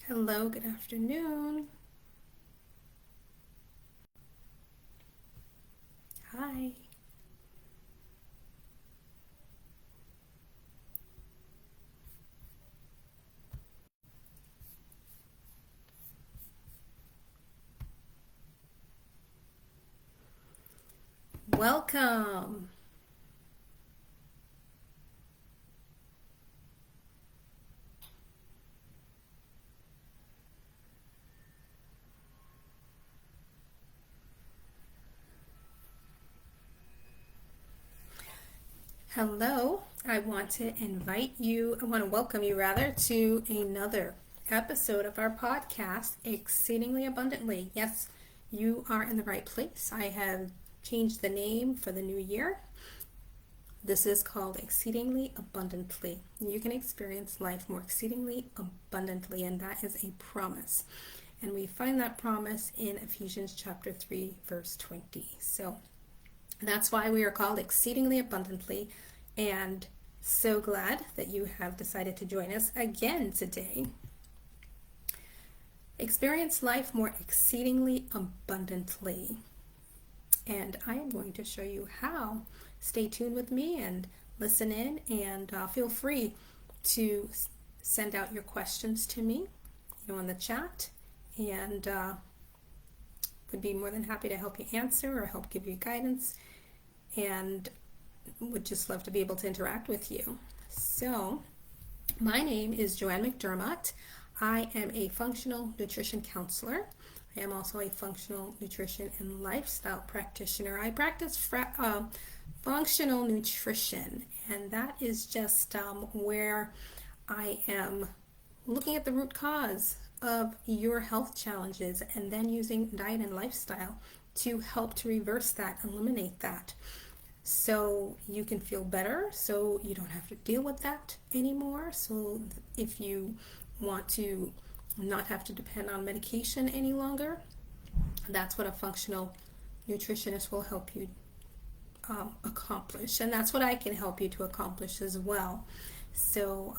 Hello, good afternoon. Hi. Welcome. Hello. I want to welcome you rather to another episode of our podcast, Exceedingly Abundantly. Yes, you are in the right place. I have changed the name for the new year. This is called Exceedingly Abundantly. You can experience life more exceedingly abundantly, and that is a promise. And we find that promise in Ephesians chapter 3, verse 20. So that's why we are called Exceedingly Abundantly, and so glad that you have decided to join us again today. Experience life more exceedingly abundantly. And I am going to show you how. Stay tuned with me and listen in, and feel free to send out your questions to me, in the chat, and would be more than happy to help you answer or help give you guidance, and would just love to be able to interact with you. So, my name is Joanne McDermott. I am a functional nutrition counselor. I am also a functional nutrition and lifestyle practitioner. I practice functional nutrition, and that is just where I am looking at the root cause of your health challenges and then using diet and lifestyle to help to reverse that, eliminate that, so you can feel better, so you don't have to deal with that anymore. So if you want to not have to depend on medication any longer, that's what a functional nutritionist will help you accomplish, and that's what I can help you to accomplish as well. So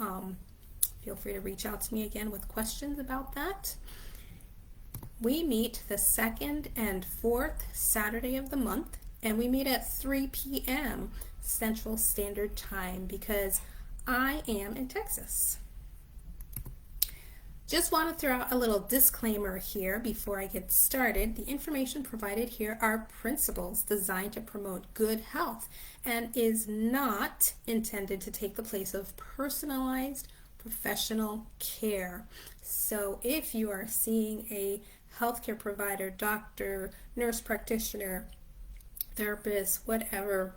feel free to reach out to me again with questions about that. We meet the second and fourth Saturday of the month, and we meet at 3 p.m. Central Standard Time because I am in Texas. Just want to throw out a little disclaimer here before I get started. The information provided here are principles designed to promote good health and is not intended to take the place of personalized professional care. So if you are seeing a healthcare provider, doctor, nurse practitioner, therapist, whatever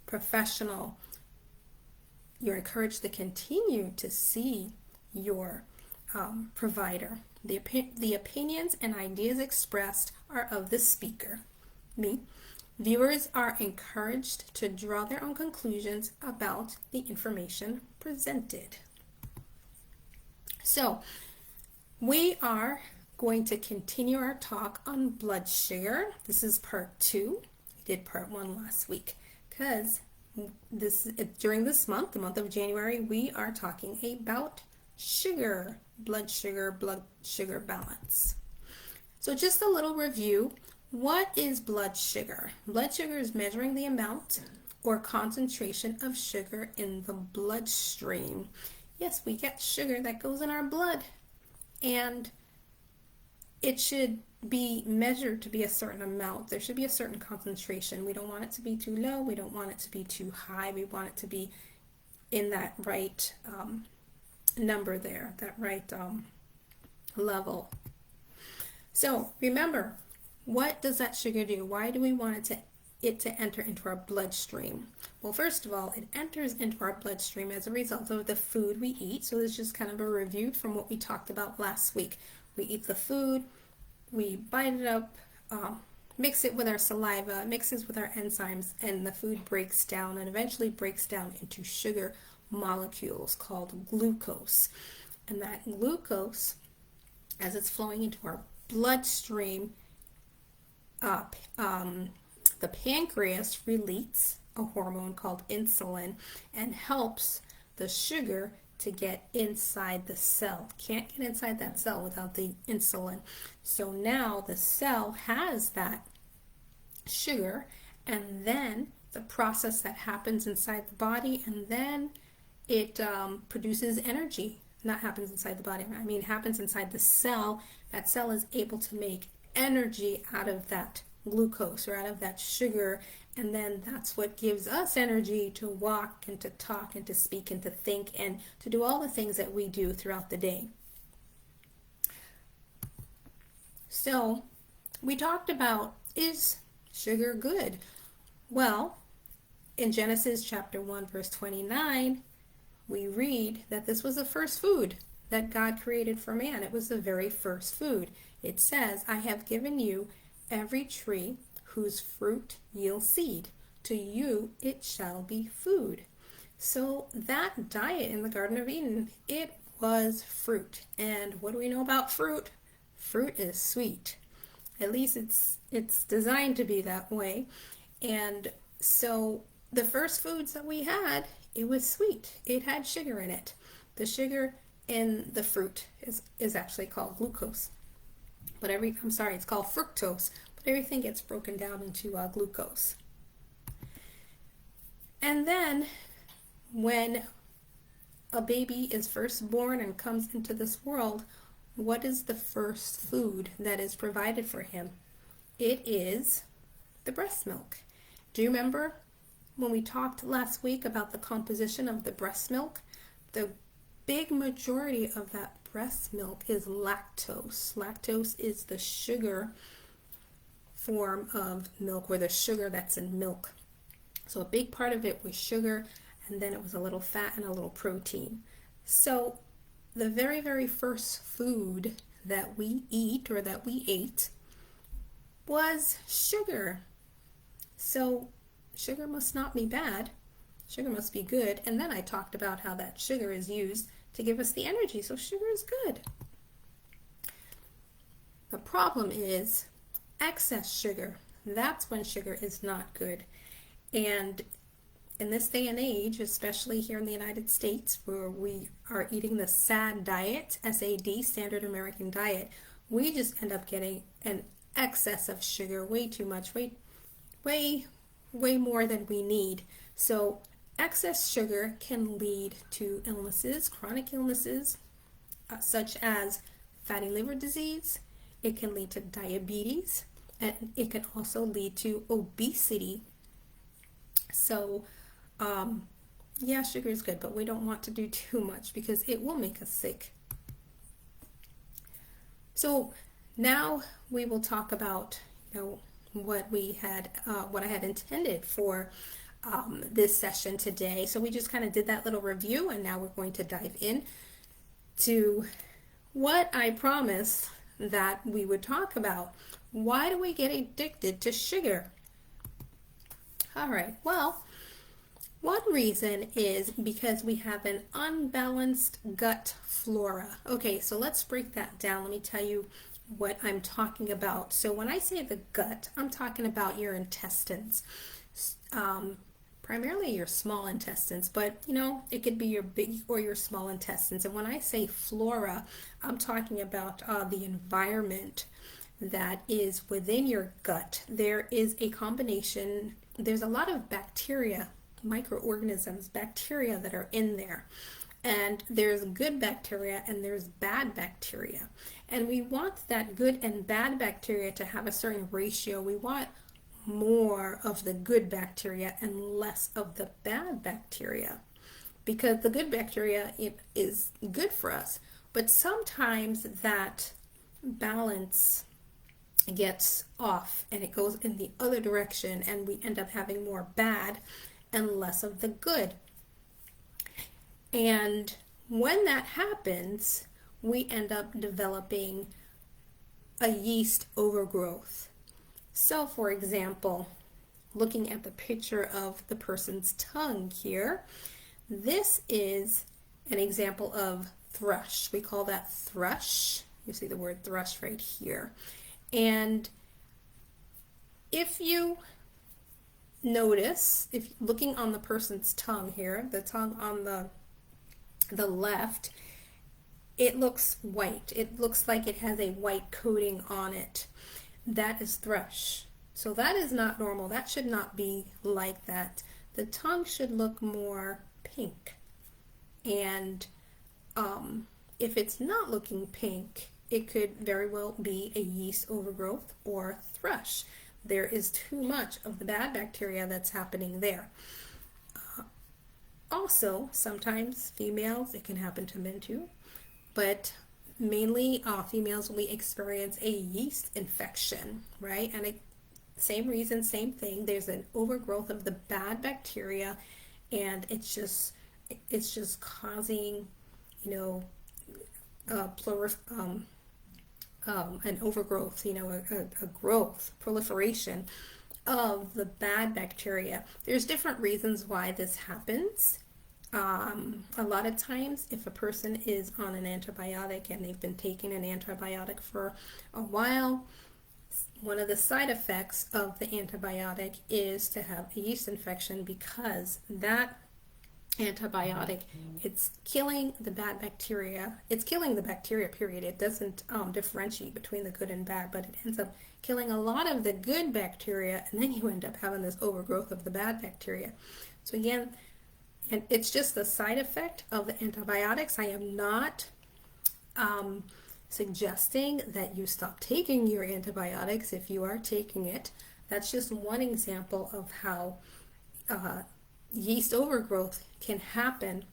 professional, you're encouraged to continue to see your provider. The opinions and ideas expressed are of the speaker, me. Viewers are encouraged to draw their own conclusions about the information presented. So, we are going to continue our talk on blood sugar. This is part 2. We did part 1 last week because during this month, the month of January, we are talking about sugar, blood sugar balance. So just a little review. What is blood sugar? Blood sugar is measuring the amount or concentration of sugar in the bloodstream. Yes, we get sugar that goes in our blood, and it should be measured to be a certain amount. There should be a certain concentration. We don't want it to be too low. We don't want it to be too high. We want it to be in that right number there, that right level. So remember, what does that sugar do? Why do we want it to enter into our bloodstream? Well, first of all, it enters into our bloodstream as a result of the food we eat. So this is just kind of a review from what we talked about last week. We eat the food, we bite it up, mix it with our saliva, mixes with our enzymes, and the food breaks down and eventually breaks down into sugar molecules called glucose. And that glucose, as it's flowing into our bloodstream, the pancreas releases a hormone called insulin and helps the sugar to get inside the cell. Can't get inside that cell without the insulin. So now the cell has that sugar, and then the process that happens inside the body, and then it produces energy. Not happens inside the body, I mean happens inside the cell. That cell is able to make energy out of that glucose or out of that sugar, and then that's what gives us energy to walk and to talk and to speak and to think and to do all the things that we do throughout the day. So we talked about, is sugar good? Well, in Genesis chapter 1 verse 29, we read that this was the first food that God created for man. It was the very first food. It says, I have given you every tree whose fruit yields seed. To you it shall be food. So that diet in the Garden of Eden, it was fruit. And what do we know about fruit? Fruit is sweet. At least it's designed to be that way. And so the first foods that we had, it was sweet. It had sugar in it. The sugar in the fruit is actually called glucose. But it's called fructose. But everything gets broken down into glucose. And then when a baby is first born and comes into this world, what is the first food that is provided for him? It is the breast milk. Do you remember when we talked last week about the composition of the breast milk? The big majority of that breast milk is lactose. Lactose is the sugar form of milk, or the sugar that's in milk. So a big part of it was sugar, and then it was a little fat and a little protein. So the very, very first food that we eat, or that we ate, was sugar. So sugar must not be bad. Sugar must be good. And then I talked about how that sugar is used to give us the energy. So sugar is good. The problem is excess sugar. That's when sugar is not good. And in this day and age, especially here in the United States, where we are eating the SAD diet, SAD, Standard American Diet, we just end up getting an excess of sugar, way too much, way more than we need. So excess sugar can lead to illnesses, chronic illnesses, such as fatty liver disease. It can lead to diabetes, and it can also lead to obesity. So yeah, sugar is good, but we don't want to do too much because it will make us sick. So now we will talk about, what I had intended for this session today. So we just kind of did that little review, and now we're going to dive in to what I promised that we would talk about. Why do we get addicted to sugar? All right, well, one reason is because we have an unbalanced gut flora. Okay, so let's break that down. Let me tell you what I'm talking about. So when I say the gut, I'm talking about your intestines, primarily your small intestines, but it could be your big or your small intestines. And when I say flora, I'm talking about the environment that is within your gut. There is a combination, there's a lot of bacteria, microorganisms, bacteria that are in there. And there's good bacteria and there's bad bacteria. And we want that good and bad bacteria to have a certain ratio. We want more of the good bacteria and less of the bad bacteria, because the good bacteria is good for us. But sometimes that balance gets off and it goes in the other direction, and we end up having more bad and less of the good. And when that happens, we end up developing a yeast overgrowth. So for example, looking at the picture of the person's tongue here, this is an example of thrush. We call that thrush. You see the word thrush right here. And if you notice, if looking on the person's tongue here, the tongue on the the left, it looks white. It looks like it has a white coating on it. That is thrush. So that is not normal. That should not be like that. The tongue should look more pink. And if it's not looking pink, it could very well be a yeast overgrowth or thrush. There is too much of the bad bacteria that's happening there. Also, sometimes females, it can happen to men too, but mainly females will experience a yeast infection, right? And same reason, same thing. There's an overgrowth of the bad bacteria, and it's just causing, you know, an overgrowth, you know, a growth, proliferation of the bad bacteria. There's different reasons why this happens. A lot of times, if a person is on an antibiotic and they've been taking an antibiotic for a while, one of the side effects of the antibiotic is to have a yeast infection, because that antibiotic, it's killing the bad bacteria. It's killing the bacteria, period. It doesn't differentiate between the good and bad, but it ends up killing a lot of the good bacteria, and then you end up having this overgrowth of the bad bacteria. So again, and it's just the side effect of the antibiotics. I am not suggesting that you stop taking your antibiotics if you are taking it. That's just one example of how yeast overgrowth can happen.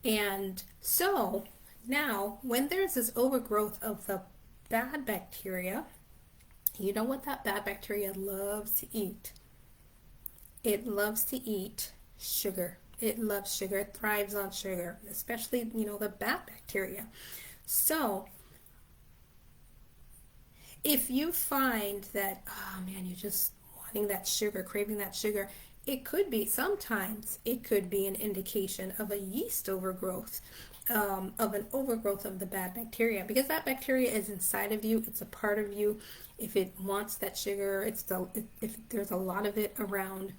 And so now, when there's this overgrowth of the bad bacteria, you know what that bad bacteria loves to eat? It loves to eat sugar. It loves sugar. It thrives on sugar, especially, you know, the bad bacteria. So if you find that, oh man, you're just wanting that sugar, craving that sugar, sometimes it could be an indication of a yeast overgrowth, of an overgrowth of the bad bacteria, because that bacteria is inside of you. It's a part of you. If it wants that sugar, if there's a lot of it around,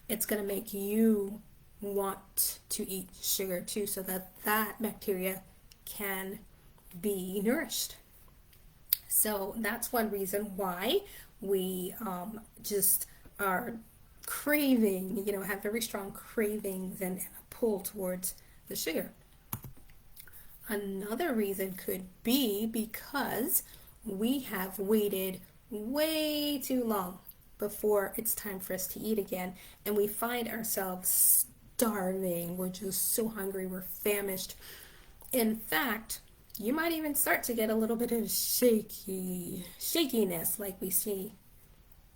it's going to make you want to eat sugar too, so that bacteria can be nourished. So that's one reason why we just are craving, you know, have very strong cravings and a pull towards the sugar. Another reason could be because we have waited way too long before it's time for us to eat again, and we find ourselves starving. We're just so hungry, we're famished. In fact, you might even start to get a little bit of shakiness, like we see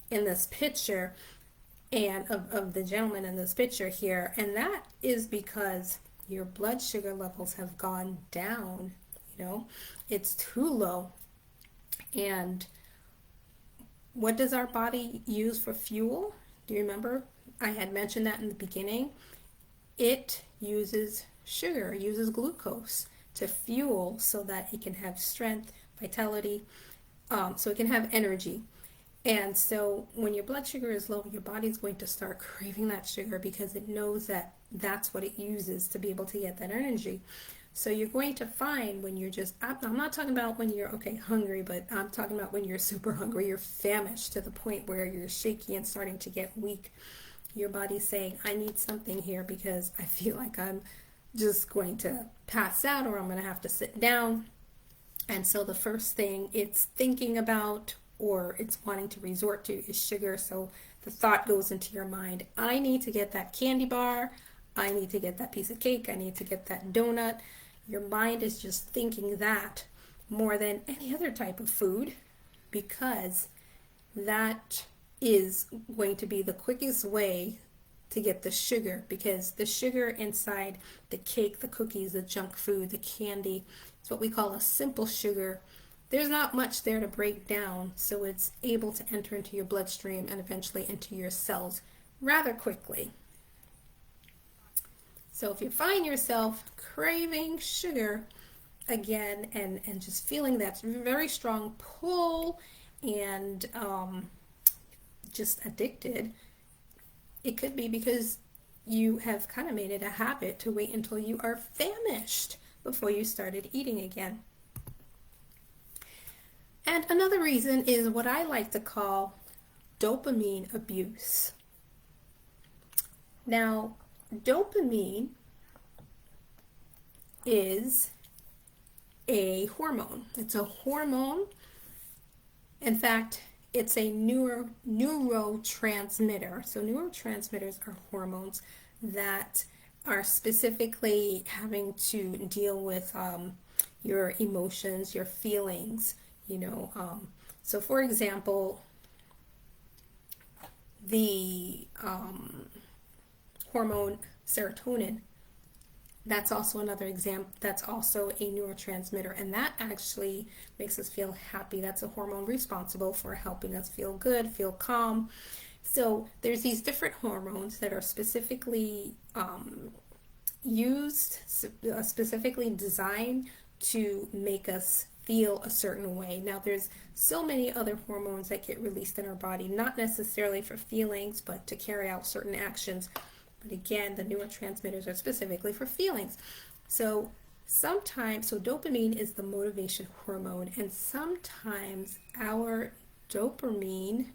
in this picture, and of the gentleman in this picture here. And that is because your blood sugar levels have gone down. You know, it's too low. And what does our body use for fuel? Do you remember? I had mentioned that in the beginning. It uses sugar, it uses glucose to fuel so that it can have strength, vitality, so it can have energy. And so when your blood sugar is low, your body's going to start craving that sugar, because it knows that that's what it uses to be able to get that energy. So you're going to find when you're just, I'm not talking about when you're, okay, hungry, but I'm talking about when you're super hungry, you're famished to the point where you're shaky and starting to get weak. Your body's saying, I need something here because I feel like I'm just going to pass out, or I'm going to have to sit down. And so the first thing it's thinking about, or it's wanting to resort to, is sugar. So the thought goes into your mind, I need to get that candy bar, I need to get that piece of cake, I need to get that donut. Your mind is just thinking that more than any other type of food, because that is going to be the quickest way to get the sugar, because the sugar inside the cake, the cookies, the junk food, the candy, it's what we call a simple sugar. There's not much there to break down, so it's able to enter into your bloodstream and eventually into your cells rather quickly. So if you find yourself craving sugar again, and just feeling that very strong pull and just addicted, it could be because you have kind of made it a habit to wait until you are famished before you started eating again. And another reason is what I like to call dopamine abuse. Now, dopamine is a hormone. It's a hormone. In fact, it's a neurotransmitter. So neurotransmitters are hormones that are specifically having to deal with your emotions, your feelings, so for example, the hormone serotonin, that's also another example. That's also a neurotransmitter, and that actually makes us feel happy. That's a hormone responsible for helping us feel good, feel calm. So there's these different hormones that are specifically used, specifically designed to make us feel a certain way. Now there's so many other hormones that get released in our body, not necessarily for feelings, but to carry out certain actions. But again, the neurotransmitters are specifically for feelings. So dopamine is the motivation hormone, and sometimes our dopamine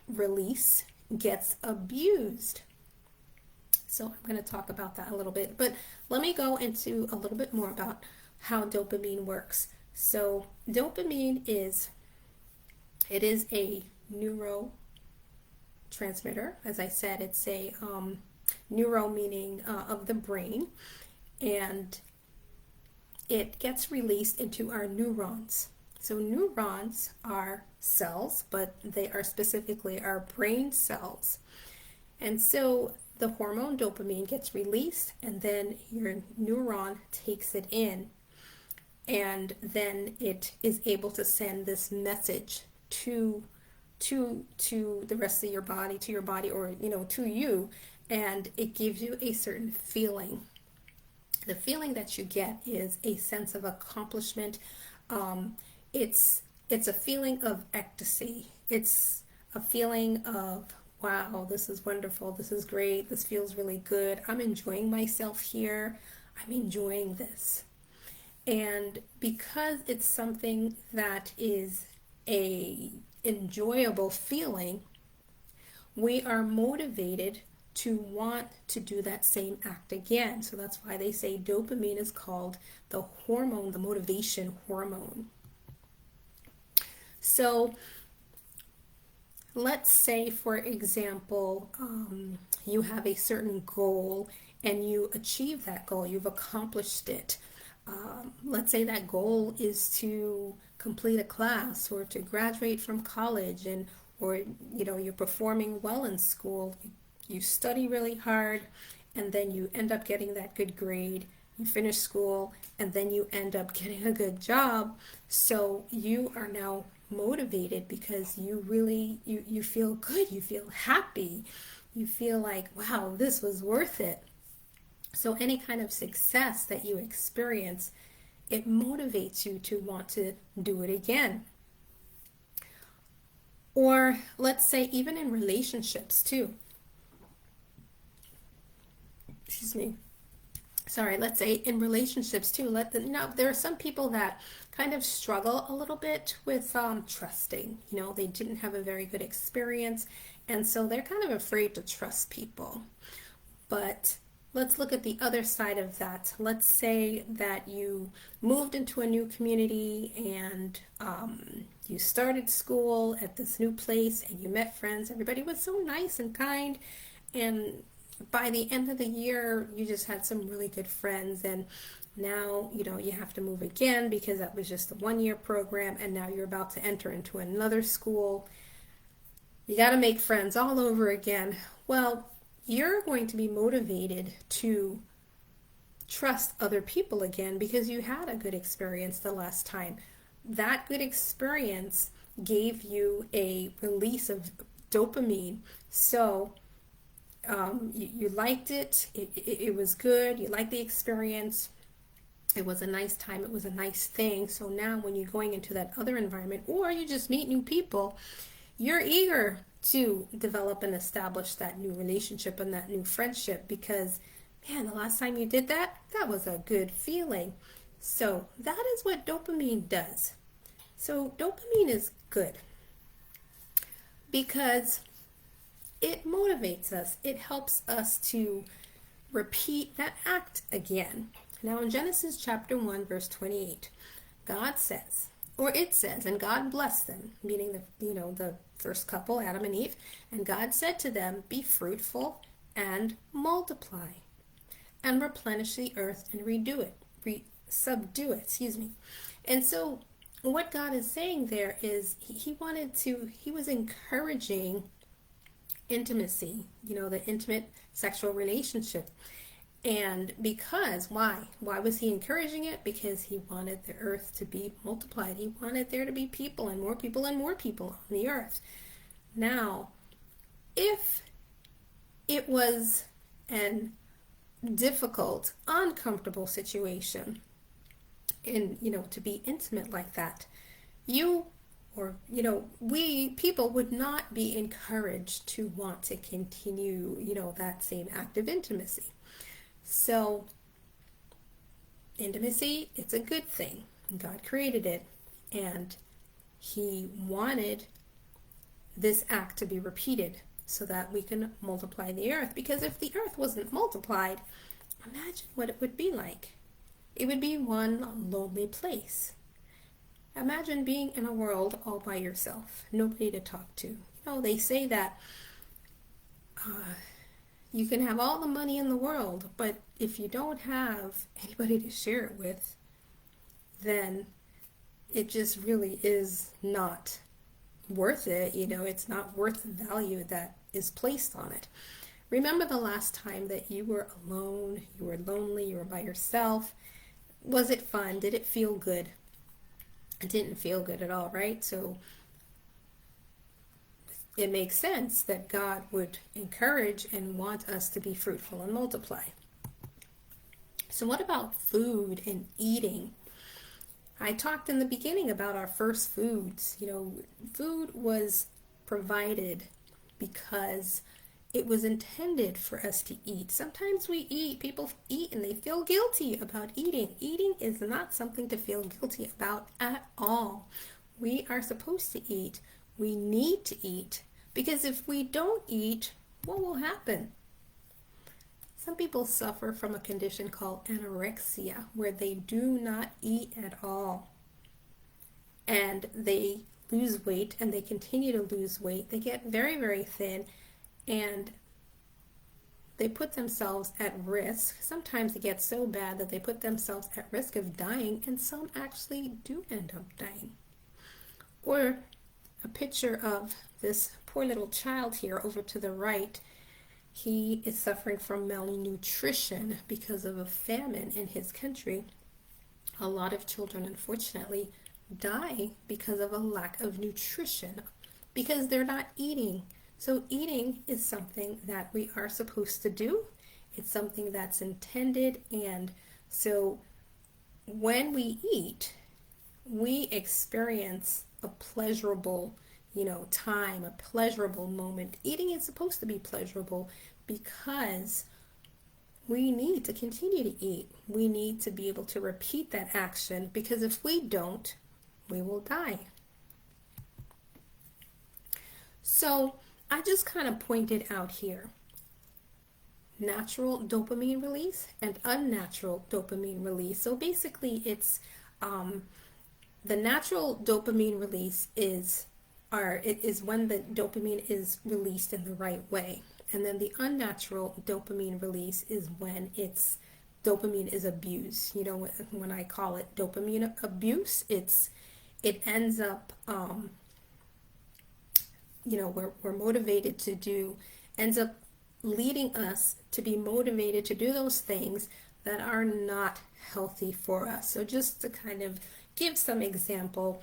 release gets abused. So I'm going to talk about that a little bit, but let me go into a little bit more about how dopamine works. So dopamine is a neurotransmitter. As I said, it's a neuro meaning of the brain, and it gets released into our neurons. So neurons are cells, but they are specifically our brain cells. And so the hormone dopamine gets released, and then your neuron takes it in, and then it is able to send this message to the rest of your body, to your body, or to you, and it gives you a certain feeling. The feeling that you get is a sense of accomplishment. It's a feeling of ecstasy. It's a feeling of, wow, this is wonderful, this is great, this feels really good, I'm enjoying myself here, I'm enjoying this. And because it's something that is a enjoyable feeling, we are motivated to want to do that same act again. So that's why they say dopamine is called the hormone, the motivation hormone. So let's say, for example, you have a certain goal and you achieve that goal, you've accomplished it. Let's say that goal is to complete a class or to graduate from college, or you're performing well in school. You study really hard, and then you end up getting that good grade. You finish school, and then you end up getting a good job. So you are now motivated because you really you feel good, you feel happy, you feel like, wow, this was worth it. So any kind of success that you experience, it motivates you to want to do it again. Or let's say even in relationships too. Excuse me. Sorry, let's say in relationships too. There are some people that kind of struggle a little bit with trusting. They didn't have a very good experience, and so they're kind of afraid to trust people. But let's look at the other side of that. Let's say that you moved into a new community, and you started school at this new place, and you met friends. Everybody was so nice and kind, and by the end of the year, you just had some really good friends, and now you have to move again because that was just a 1-year program, and now you're about to enter into another school. You got to make friends all over again. Well, you're going to be motivated to trust other people again because you had a good experience the last time. That good experience gave you a release of dopamine. So you liked it. It was good. You liked the experience. It was a nice time. It was a nice thing. So now when you're going into that other environment, or you just meet new people, you're eager to develop and establish that new relationship and that new friendship because, man, the last time you did that, that was a good feeling. So that is what dopamine does. So dopamine is good because it motivates us. It helps us to repeat that act again. Now in Genesis chapter 1 verse 28, God says, or it says, and God blessed them, meaning the first couple, Adam and Eve, and God said to them, be fruitful and multiply and replenish the earth and subdue it, excuse me. And so what God is saying there is he was encouraging intimacy, the intimate sexual relationship. And because, why was he encouraging it? Because he wanted the earth to be multiplied. He wanted there to be people and more people and more people on the earth. Now, if it was an difficult, uncomfortable situation in, to be intimate like that, we people would not be encouraged to want to continue, that same act of intimacy. So intimacy, it's a good thing. God created it, and he wanted this act to be repeated so that we can multiply the earth. Because if the earth wasn't multiplied, imagine what it would be like. It would be one lonely place. Imagine being in a world all by yourself, nobody to talk to. They say that you can have all the money in the world, but if you don't have anybody to share it with, then it just really is not worth it. It's not worth the value that is placed on it. Remember the last time that you were alone, you were lonely, you were by yourself. Was it fun? Did it feel good? It didn't feel good at all, right? So it makes sense that God would encourage and want us to be fruitful and multiply. So what about food and eating? I talked in the beginning about our first foods. Food was provided because it was intended for us to eat. Sometimes people eat and they feel guilty about eating. Eating is not something to feel guilty about at all. We are supposed to eat. We need to eat. Because if we don't eat, what will happen? Some people suffer from a condition called anorexia, where they do not eat at all. And they lose weight, and they continue to lose weight. They get very, very thin, and they put themselves at risk. Sometimes it gets so bad that they put themselves at risk of dying, and some actually do end up dying. Or a picture of this poor little child here over to the right. He is suffering from malnutrition because of a famine in his country. A lot of children, unfortunately, die because of a lack of nutrition, because they're not eating. So eating is something that we are supposed to do. It's something that's intended, and so when we eat, we experience a pleasurable time, a pleasurable moment. Eating is supposed to be pleasurable because we need to continue to eat. We need to be able to repeat that action, because if we don't, we will die. So I just kind of pointed out here natural dopamine release and unnatural dopamine release. So basically it's the natural dopamine release is when the dopamine is released in the right way. And then the unnatural dopamine release is when dopamine is abused. When I call it dopamine abuse, it ends up, we're motivated to do, ends up leading us to be motivated to do those things that are not healthy for us. So just to kind of give some example,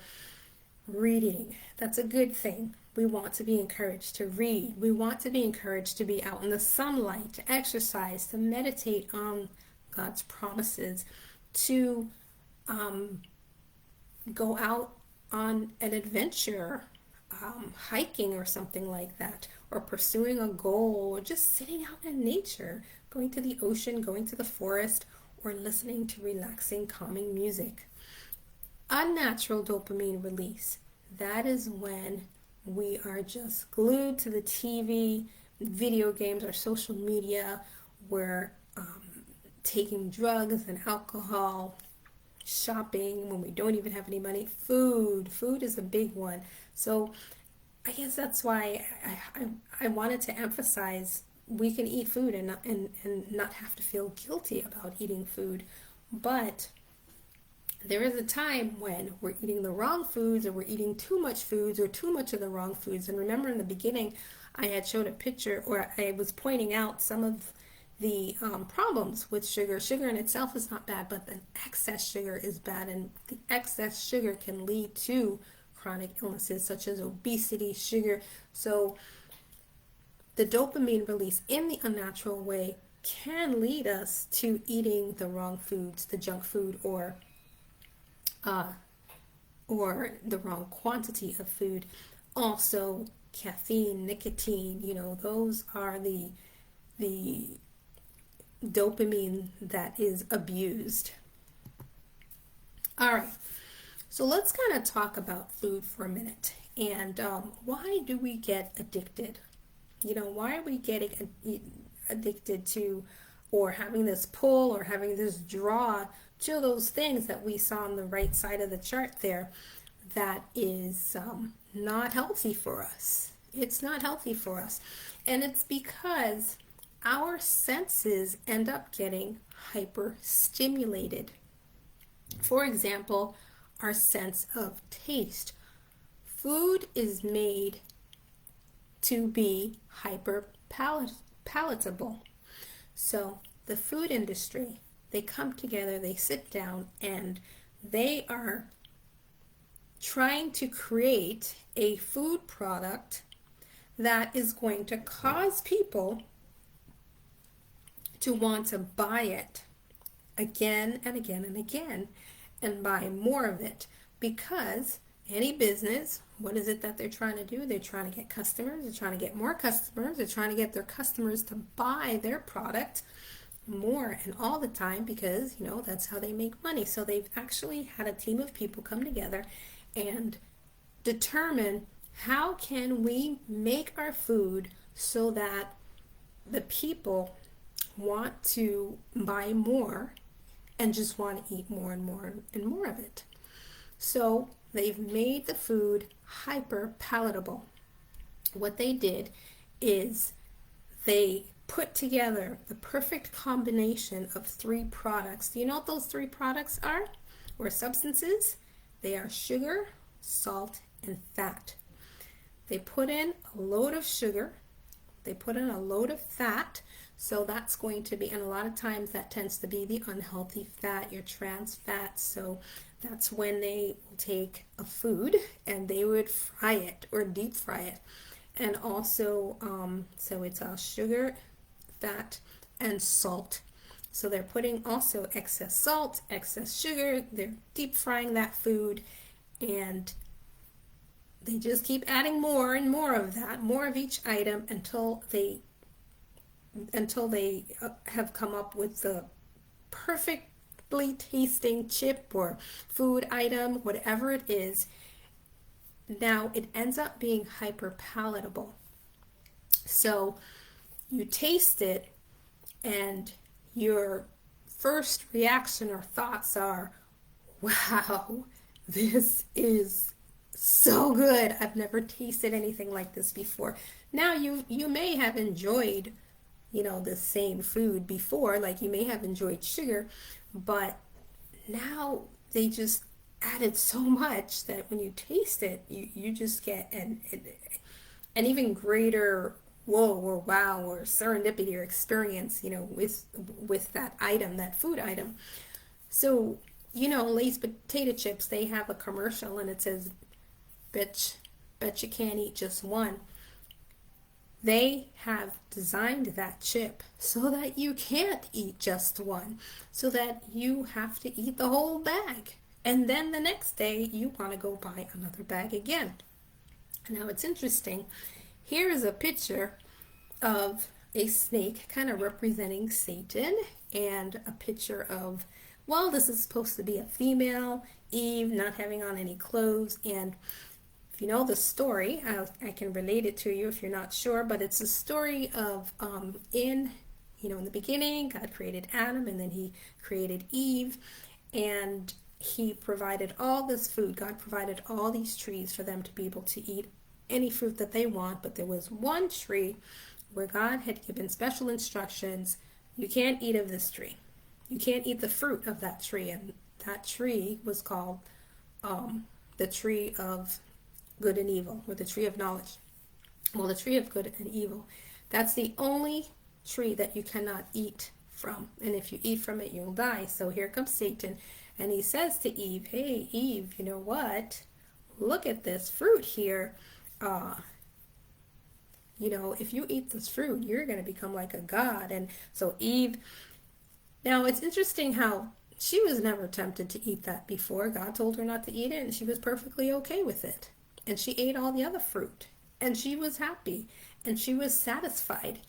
reading, that's a good thing. We want to be encouraged to read. We want to be encouraged to be out in the sunlight, to exercise, to meditate on God's promises, to go out on an adventure, hiking or something like that, or pursuing a goal, or just sitting out in nature, going to the ocean, going to the forest, or listening to relaxing, calming music. Unnatural dopamine release. That is when we are just glued to the TV, video games, or social media. We're taking drugs and alcohol, shopping when we don't even have any money. Food is a big one. So I guess that's why I wanted to emphasize we can eat food and not have to feel guilty about eating food. But there is a time when we're eating the wrong foods, or we're eating too much foods, or too much of the wrong foods. And remember in the beginning, I had showed a picture, or I was pointing out some of the problems with sugar. Sugar in itself is not bad, but the excess sugar is bad, and the excess sugar can lead to chronic illnesses such as obesity, sugar. So the dopamine release in the unnatural way can lead us to eating the wrong foods, the junk food, uh, or the wrong quantity of food. Also, caffeine, nicotine, those are the dopamine that is abused. All right, so let's kind of talk about food for a minute. And why do we get addicted? Why are we getting addicted to, or having this pull, or having this draw to those things that we saw on the right side of the chart there that is not healthy for us? It's not healthy for us. And it's because our senses end up getting hyper stimulated. For example, our sense of taste. Food is made to be hyper palatable. So the food industry, they come together, they sit down, and they are trying to create a food product that is going to cause people to want to buy it again and again and again, and buy more of it. Because any business, what is it that they're trying to do? They're trying to get customers, they're trying to get more customers, they're trying to get their customers to buy their product more and all the time, because that's how they make money. So they've actually had a team of people come together and determine, how can we make our food so that the people want to buy more and just want to eat more and more and more of it. So they've made the food hyper palatable. What they did is they put together the perfect combination of 3 products. Do you know what those 3 products are, or substances? They are sugar, salt, and fat. They put in a load of sugar, they put in a load of fat. So that's going to be, and a lot of times that tends to be the unhealthy fat, your trans fat. So that's when they will take a food and they would fry it or deep fry it. And also, so it's sugar, fat, and salt. So they're putting also excess salt, excess sugar, they're deep frying that food, and they just keep adding more and more of that, more of each item, until they have come up with the perfectly tasting chip or food item, whatever it is. Now it ends up being hyper palatable. So you taste it, and your first reaction or thoughts are, wow, this is so good. I've never tasted anything like this before. Now you may have enjoyed the same food before, like you may have enjoyed sugar, but now they just added so much that when you taste it, you just get an even greater whoa or wow or serendipity or experience, with that item, that food item. So, Lay's potato chips, they have a commercial and it says, bet you can't eat just one. They have designed that chip so that you can't eat just one, so that you have to eat the whole bag. And then the next day you want to go buy another bag again. Now it's interesting. Here is a picture of a snake kind of representing Satan, and a picture of, well, this is supposed to be a female, Eve, not having on any clothes. And if you know the story, I can relate it to you if you're not sure, but it's a story of in the beginning, God created Adam, and then he created Eve, and he provided all this food. God provided all these trees for them to be able to eat any fruit that they want, but there was one tree where God had given special instructions. You can't eat of this tree. You can't eat the fruit of that tree. And that tree was called the tree of good and evil, or the tree of knowledge. Well, the tree of good and evil. That's the only tree that you cannot eat from. And if you eat from it, you'll die. So here comes Satan, and he says to Eve, hey, Eve, you know what? Look at this fruit here. If you eat this fruit, you're going to become like a god. And so Eve, now it's interesting how she was never tempted to eat that before. God told her not to eat it, and she was perfectly okay with it. And she ate all the other fruit, and she was happy, and she was satisfied.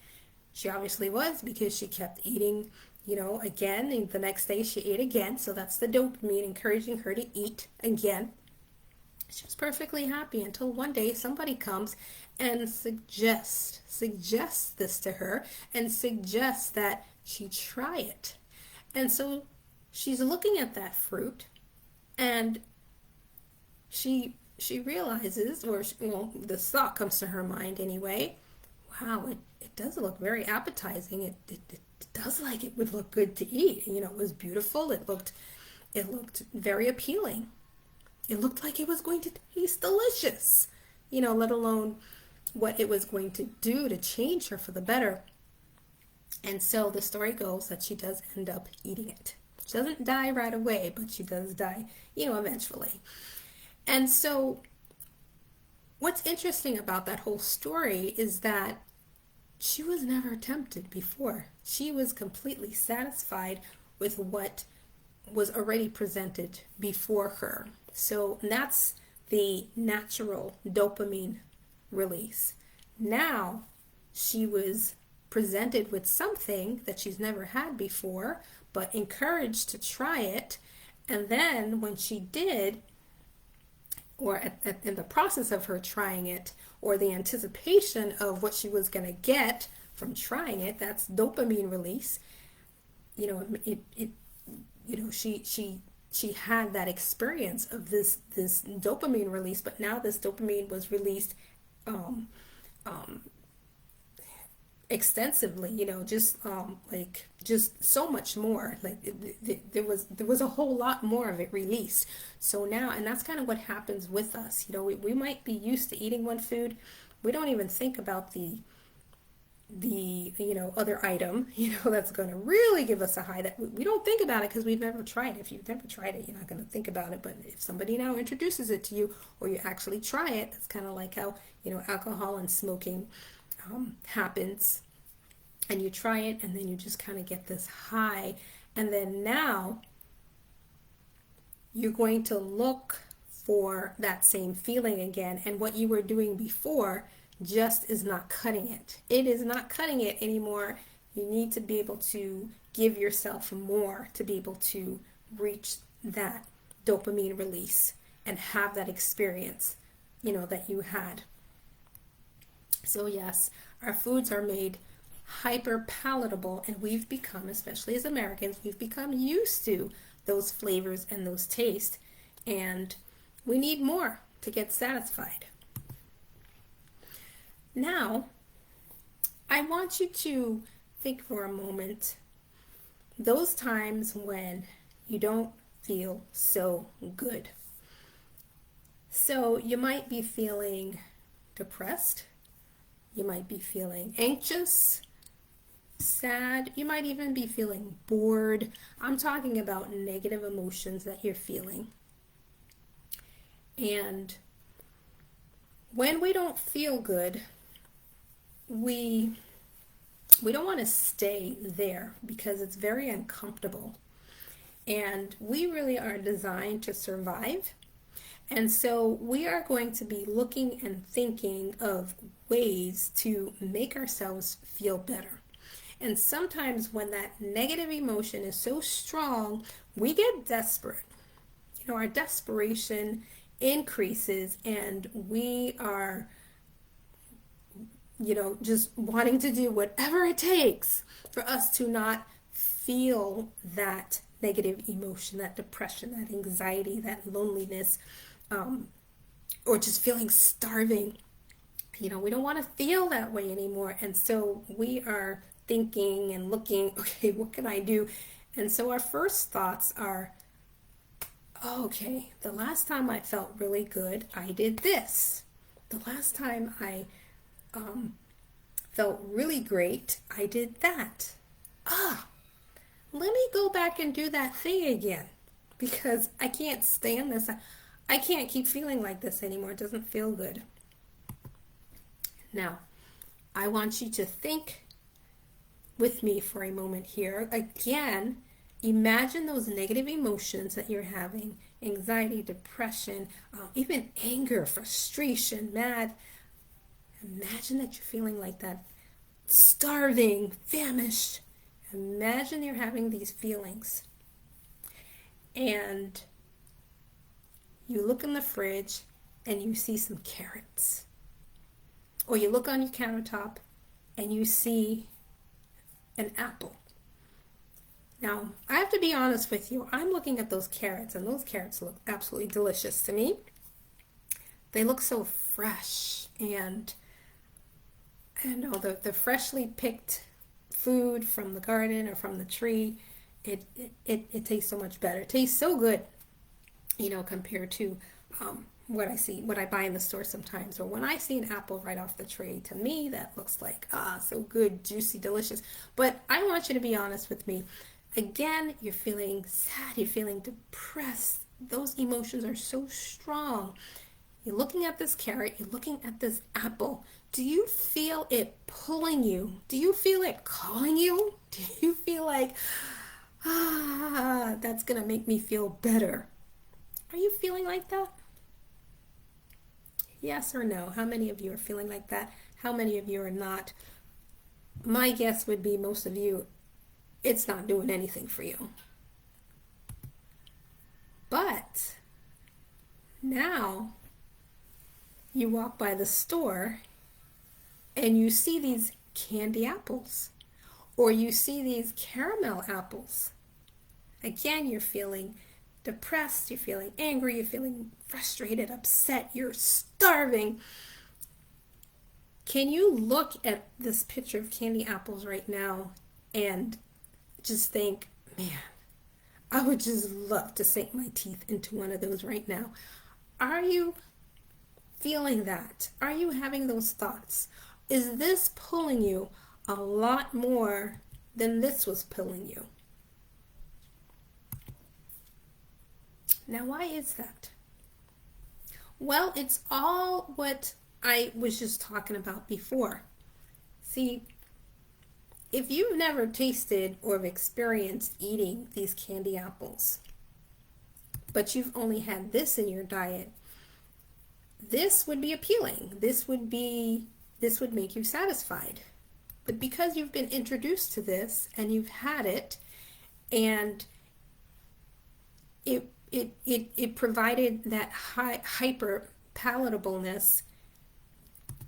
She obviously was, because she kept eating, again, and the next day she ate again. So that's the dopamine encouraging her to eat again. She was perfectly happy until one day somebody comes and suggests this to her, and suggests that she try it. And so she's looking at that fruit, and she realizes, or this thought comes to her mind anyway, wow, it does look very appetizing. It does like it would look good to eat. It was beautiful. It looked very appealing. It looked like it was going to taste delicious, let alone what it was going to do to change her for the better. And so the story goes that she does end up eating it. She doesn't die right away, but she does die, eventually. And so what's interesting about that whole story is that she was never tempted before. She was completely satisfied with what was already presented before her. So that's the natural dopamine release. Now she was presented with something that she's never had before, but encouraged to try it. And then when she did, or in the process of her trying it, or the anticipation of what she was going to get from trying it, that's dopamine release. She had that experience of this dopamine release, but now this dopamine was released extensively, just so much more. There was a whole lot more of it released. So now, and that's kind of what happens with us. We might be used to eating one food. We don't even think about the other item, that's going to really give us a high. That we don't think about it because we've never tried it. If you've never tried it, you're not going to think about it. But if somebody now introduces it to you, or you actually try it, that's kind of like how alcohol and smoking happens. And you try it, and then you just kind of get this high, and then now you're going to look for that same feeling again, and what you were doing before just is not cutting it. It is not cutting it anymore. You need to be able to give yourself more to be able to reach that dopamine release and have that experience, that you had. So yes, our foods are made hyper palatable, and we've become, especially as Americans, we've become used to those flavors and those tastes, and we need more to get satisfied. Now, I want you to think for a moment those times when you don't feel so good. So you might be feeling depressed, you might be feeling anxious, sad, you might even be feeling bored. I'm talking about negative emotions that you're feeling. And when we don't feel good, we don't want to stay there because it's very uncomfortable. And we really are designed to survive. And so we are going to be looking and thinking of ways to make ourselves feel better. And sometimes when that negative emotion is so strong, we get desperate. You know, our desperation increases and we are, just wanting to do whatever it takes for us to not feel that negative emotion, that depression, that anxiety, that loneliness, or just feeling starving. We don't want to feel that way anymore. And so we are thinking and looking, okay, what can I do? And so our first thoughts are, oh, okay, the last time I felt really good, I did this. The last time I felt really great, I did that. Let me go back and do that thing again because I can't stand this. I can't keep feeling like this anymore. It doesn't feel good. Now, I want you to think with me for a moment here. Again, imagine those negative emotions that you're having, anxiety, depression, even anger, frustration, mad. Imagine that you're feeling like that, starving, famished. Imagine you're having these feelings. And you look in the fridge and you see some carrots. Or you look on your countertop and you see an apple. Now, I have to be honest with you. I'm looking at those carrots and those carrots look absolutely delicious to me. They look so fresh and the freshly picked food from the garden or from the tree, it tastes so much better. It tastes so good, compared to what I buy in the store sometimes. Or when I see an apple right off the tree, to me that looks like so good, juicy, delicious. But I want you to be honest with me. Again, you're feeling sad, you're feeling depressed. Those emotions are so strong. You're looking at this carrot, you're looking at this apple. Do you feel it pulling you? Do you feel it calling you? Do you feel like, that's going to make me feel better? Are you feeling like that? Yes or no? How many of you are feeling like that? How many of you are not? My guess would be most of you, it's not doing anything for you. But now you walk by the store and you see these candy apples or you see these caramel apples. Again, you're feeling depressed, you're feeling angry, you're feeling frustrated, upset, you're starving. Can you look at this picture of candy apples right now and just think, man, I would just love to sink my teeth into one of those right now? Are you feeling that? Are you having those thoughts? Is this pulling you a lot more than this was pulling you? Now, why is that? Well, it's all what I was just talking about before. See, if you've never tasted or have experienced eating these candy apples, but you've only had this in your diet, this would be appealing. This would make you satisfied. But because you've been introduced to this and you've had it and it provided that hyper palatableness,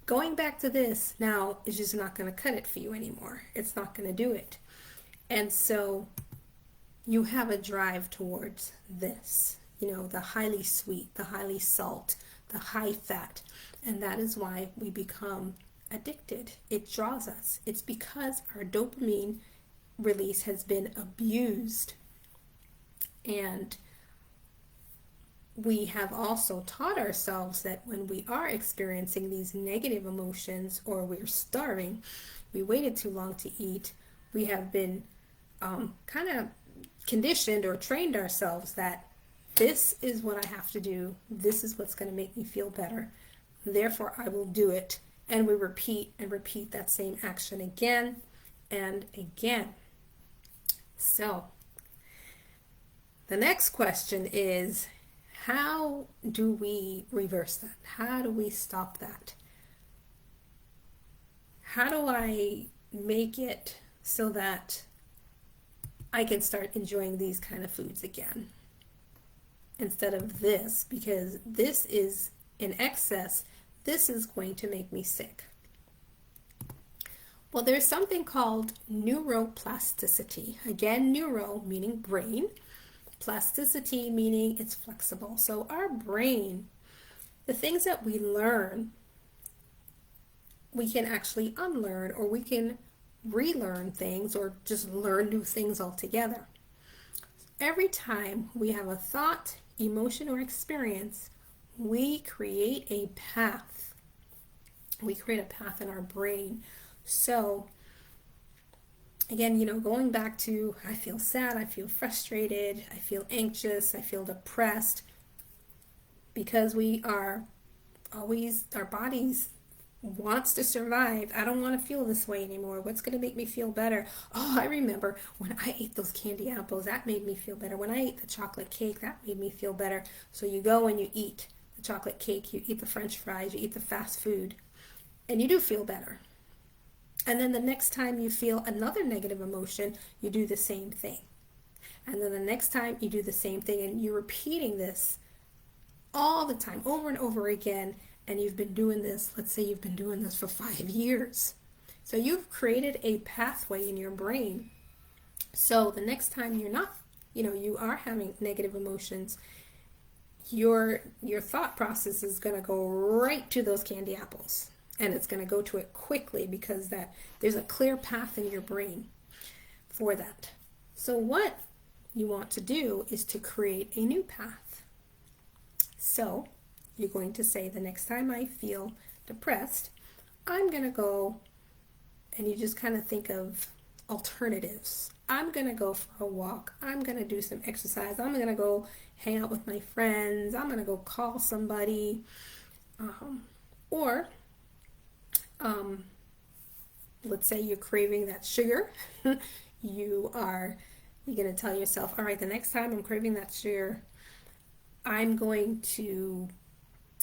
going back to this now is just not going to cut it for you anymore. It's not going to do it. And so you have a drive towards this, the highly sweet, the highly salt, the high fat. And that is why we become addicted. It draws us. It's because our dopamine release has been abused. And we have also taught ourselves that when we are experiencing these negative emotions or we're starving, we waited too long to eat, we have been kind of conditioned or trained ourselves that this is what I have to do, this is what's going to make me feel better, therefore I will do it. And we repeat and repeat that same action again and again. So the next question is, how do we reverse that? How do we stop that? How do I make it so that I can start enjoying these kind of foods again instead of this? Because this is in excess. This is going to make me sick. Well, there's something called neuroplasticity. Again, neuro meaning brain, plasticity meaning it's flexible. So our brain, the things that we learn, we can actually unlearn, or we can relearn things, or just learn new things altogether. Every time we have a thought, emotion, or experience, we create a path. We create a path in our brain. So again, going back to I feel sad, I feel frustrated, I feel anxious, I feel depressed, because we are always, our bodies wants to survive. I don't want to feel this way anymore. What's going to make me feel better? Oh, I remember when I ate those candy apples, that made me feel better. When I ate the chocolate cake, that made me feel better. So you go and you eat the chocolate cake, you eat the French fries, you eat the fast food, and you do feel better. And then the next time you feel another negative emotion, you do the same thing. And then the next time you do the same thing, and you're repeating this all the time, over and over again. And you've been doing this, let's say you've been doing this for 5 years. So you've created a pathway in your brain. So the next time you're not, you are having negative emotions, your thought process is going to go right to those candy apples. And it's going to go to it quickly, because there's a clear path in your brain for that. So what you want to do is to create a new path. So you're going to say, the next time I feel depressed, I'm going to go, and you just kind of think of alternatives. I'm going to go for a walk. I'm going to do some exercise. I'm going to go hang out with my friends. I'm going to go call somebody. Or let's say you're craving that sugar. You're going to tell yourself, all right, the next time I'm craving that sugar, I'm going to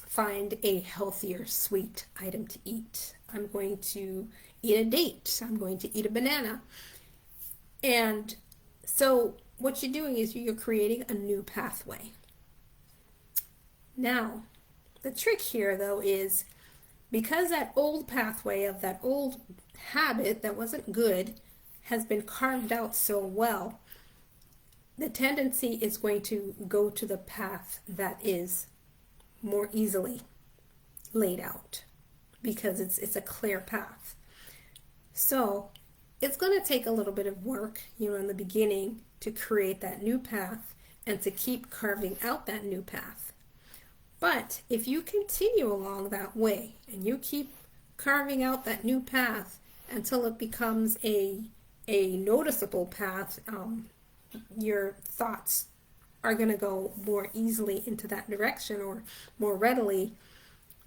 find a healthier sweet item to eat. I'm going to eat a date. I'm going to eat a banana. And so what you're doing is you're creating a new pathway. Now, the trick here though is, because that old pathway of that old habit that wasn't good has been carved out so well, the tendency is going to go to the path that is more easily laid out, because it's a clear path. So it's going to take a little bit of work, in the beginning, to create that new path and to keep carving out that new path. But if you continue along that way and you keep carving out that new path until it becomes a noticeable path, your thoughts are going to go more easily into that direction, or more readily.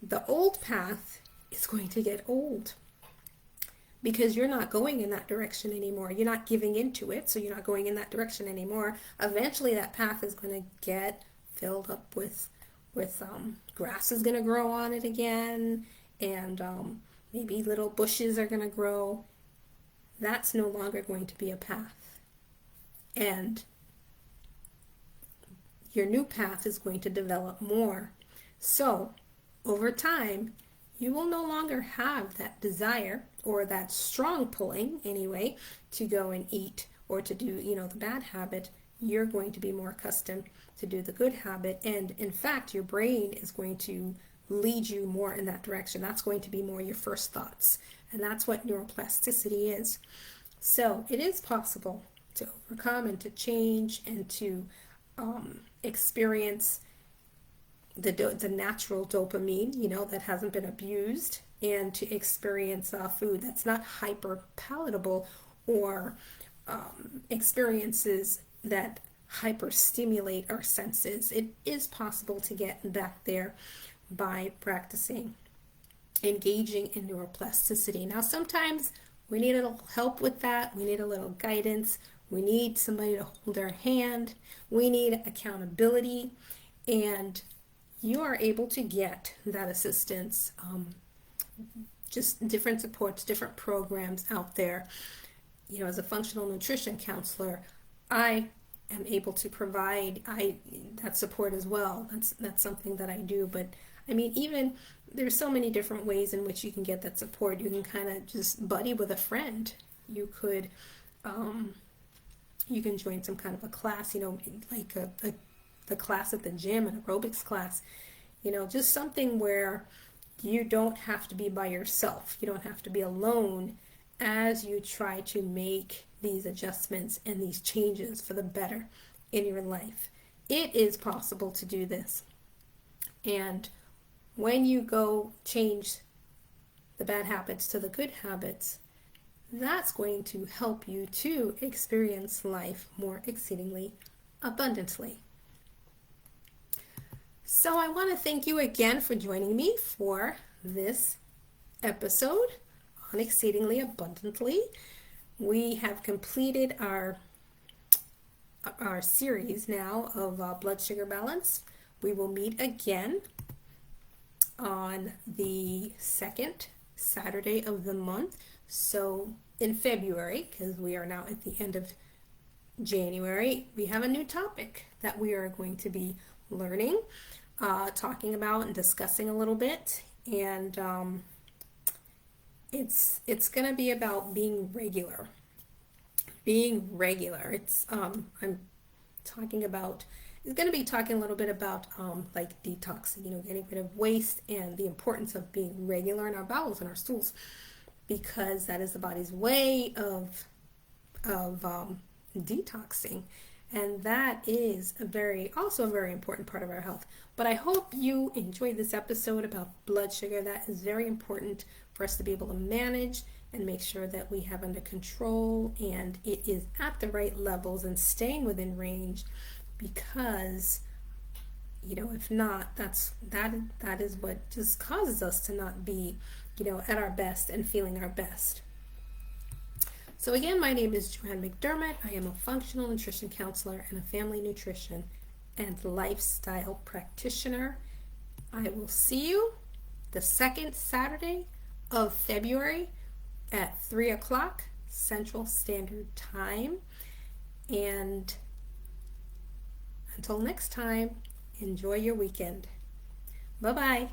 The old path is going to get old, because you're not going in that direction anymore. You're not giving into it, so you're not going in that direction anymore. Eventually that path is going to get filled up with grass is going to grow on it again, and maybe little bushes are going to grow. That's no longer going to be a path. And your new path is going to develop more. So over time, you will no longer have that desire, or that strong pulling anyway, to go and eat or to do, the bad habit. You're going to be more accustomed to do the good habit. And in fact, your brain is going to lead you more in that direction. That's going to be more your first thoughts. And that's what neuroplasticity is. So it is possible to overcome and to change and to experience the natural dopamine, that hasn't been abused, and to experience food that's not hyper palatable, or experiences that hyper stimulate our senses. It is possible to get back there by practicing engaging in neuroplasticity. Now, sometimes we need a little help with that. We need a little guidance. We need somebody to hold our hand. We need accountability. and you are able to get that assistance, just different supports, different programs out there. As a functional nutrition counselor, I am able to provide that support as well. That's something that I do. But I mean, even there's so many different ways in which you can get that support. You can kind of just buddy with a friend. Um, you can join some kind of a class, like the class at the gym, an aerobics class, just something where you don't have to be by yourself. You don't have to be alone as you try to make these adjustments and these changes for the better in your life. It is possible to do this. And when you go change the bad habits to the good habits, that's going to help you to experience life more exceedingly abundantly. So I want to thank you again for joining me for this episode on Exceedingly Abundantly. We have completed our series now of blood sugar balance. We will meet again on the second Saturday of the month. So in February, because we are now at the end of January, we have a new topic that we are going to be learning, talking about and discussing a little bit. And it's going to be about being regular. Being regular. I'm talking about, it's going to be talking a little bit about like detoxing, getting rid of waste and the importance of being regular in our bowels and our stools, because that is the body's way of detoxing, and that is also a very important part of our health. But I hope you enjoyed this episode about blood sugar. That is very important for us to be able to manage and make sure that we have under control and it is at the right levels and staying within range, because if not, that is what just causes us to not be at our best and feeling our best. So again, my name is Joanne McDermott. I am a functional nutrition counselor and a family nutrition and lifestyle practitioner. I will see you the second Saturday of February at 3 o'clock Central Standard Time. And until next time, enjoy your weekend. Bye-bye.